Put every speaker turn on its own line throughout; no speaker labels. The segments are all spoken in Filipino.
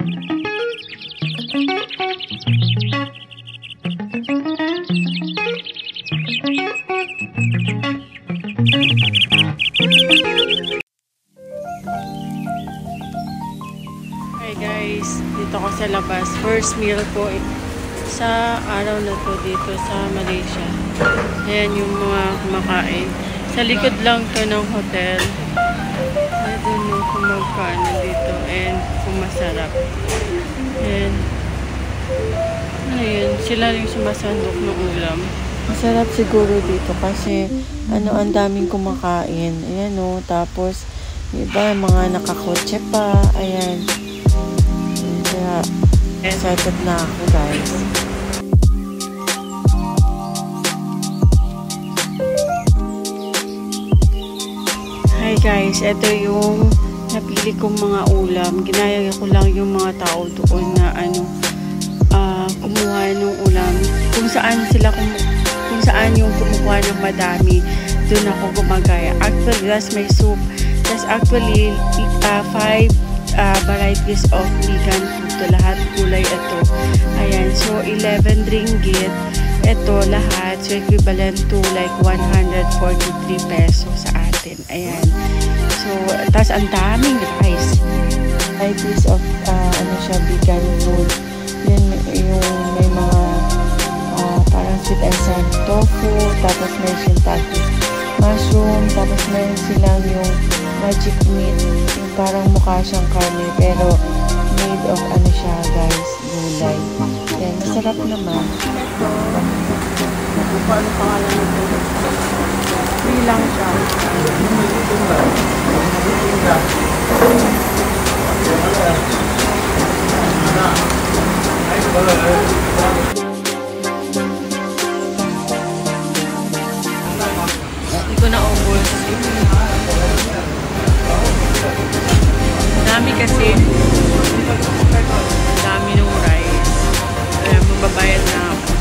Hi guys, dito ako sa labas. First meal ko sa araw na to dito sa Malaysia. Ayan yung mga kumakain. Sa likod lang to ng hotel. I don't know kung magkano dito and kung masarap. And ayun, sila yung sumasandok ng ulam. Masarap siguro dito kasi ang daming kumakain. Ayan o, tapos iba mga nakakotse pa. Ayan. Kaya excited na ako guys. Hi guys, ito yung napili kong mga ulam. Ginaya ko lang yung mga tao doon na kumuha ng ulam. Kung saan yung kumukuha ng madami, doon ako gumagaya. Actually, that's my soup. That's actually 5 varieties of vegan food to lahat. Kulay ito. Ayan. So, 11 ringgit. Ito lahat. So, equivalent to like 143 pesos sa atin. Ayan. So, tas ang daming rice. Varieties of vegan food. Yun yung may mga parang sweet and sour tofu. Tapos may shiitake mushroom. Tapos meron silang yung magic meat. Yung parang mukha siyang karne pero made of siya guys, gulay. Yan, masarap naman. Ito, paano pangalan nito? Free lang siya. Hindi ko na-ubos. Dami kasi. Dami ng rice. Mababayad na ako.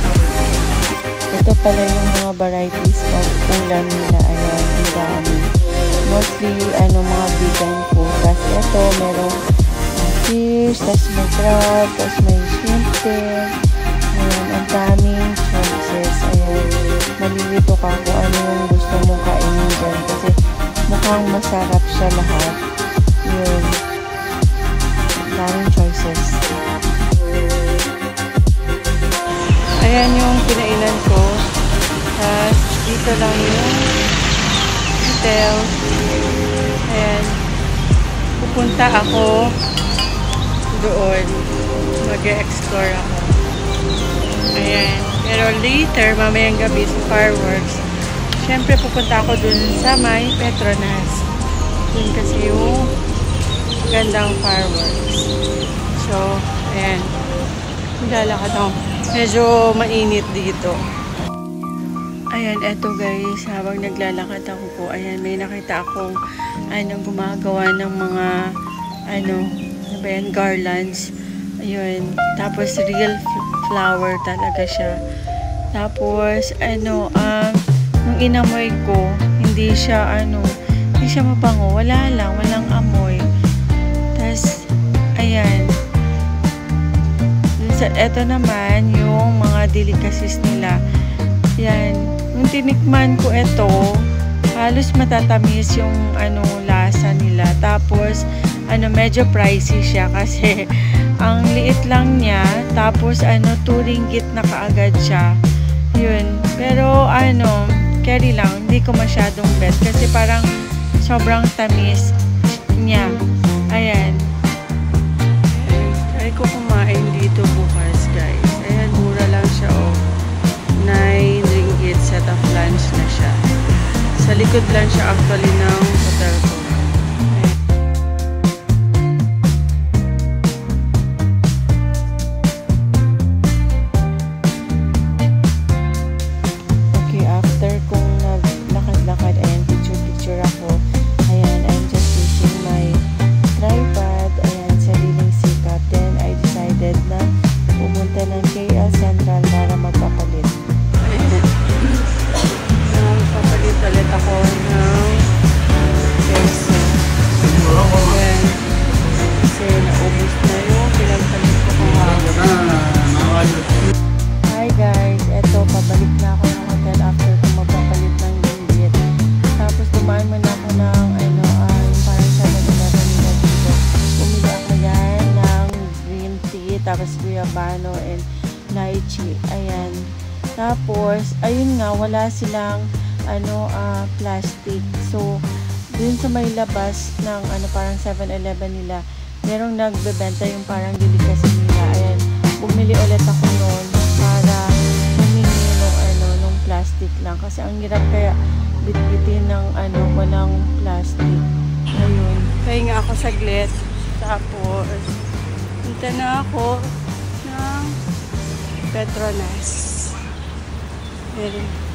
Ito pala yung mga varieties of ulam nila. Ayan, ang dami. Mostly, mga vegan food. Tapos ito, merong fish, tapos may crab, tapos may shrimp din. Ayan, ang daming choices. Ayan, malilito ka kung ano yung gusto mong kainin dyan. Kasi mukhang masarap siya lahat. Yun. Daming choices. Ayan yung pinainan ko. Tapos dito lang yung hotel. Ayan. Pupunta ako doon. Mag-explore ako. Ayan. Pero later, mamayang gabi sa fireworks, syempre pupunta ako dun sa may Petronas. Dun kasi yung gandang fireworks. So, ayan. Maglalakad ako. Medyo mainit dito. Ayan, eto guys. Habang naglalakad ako po, ayan, may nakita akong gumagawa ng mga garlands. Ayun. Tapos, real flower talaga siya. Tapos, nung inamoy ko, hindi siya mabango. Wala lang. Walang amoy. Tapos, ayan. Ito naman, yung mga delicacies nila. Yan. Nung tinikman ko ito, halos matatamis yung lasa nila. Tapos, medyo pricey siya kasi ang liit lang niya. Tapos, 2 ringgit na kaagad siya. Yun. Pero, carry lang. Hindi ko masyadong bet kasi parang sobrang tamis niya. Ayan. Try ko kumain dito bukas, guys. Ayan, mura lang siya, 9 ringgit set of lunch na siya. Sa likod lang siya actually ng hotel ko. Okay, after kong naglakad-lakad, ayan, picture ako. Ayan, I'm just using my tripod. Ayan, sariling sikap. Then, I decided na pumunta ng KL Central para magpapalit. Magpapalit ulit ako ng tapos guyabano, and lychee. Ayan. Tapos, ayun nga, wala silang plastic. So, dun sa may labas ng parang 7-Eleven nila, merong nagbebenta yung parang delicacy nila. Ayan, bumili ulit ako noon para humingi nung plastic lang. Kasi ang hirap kaya bitbitin ng walang plastic. Ayun. Pahinga ako saglit. Tapos, punta na ako ng Petronas. Ayan.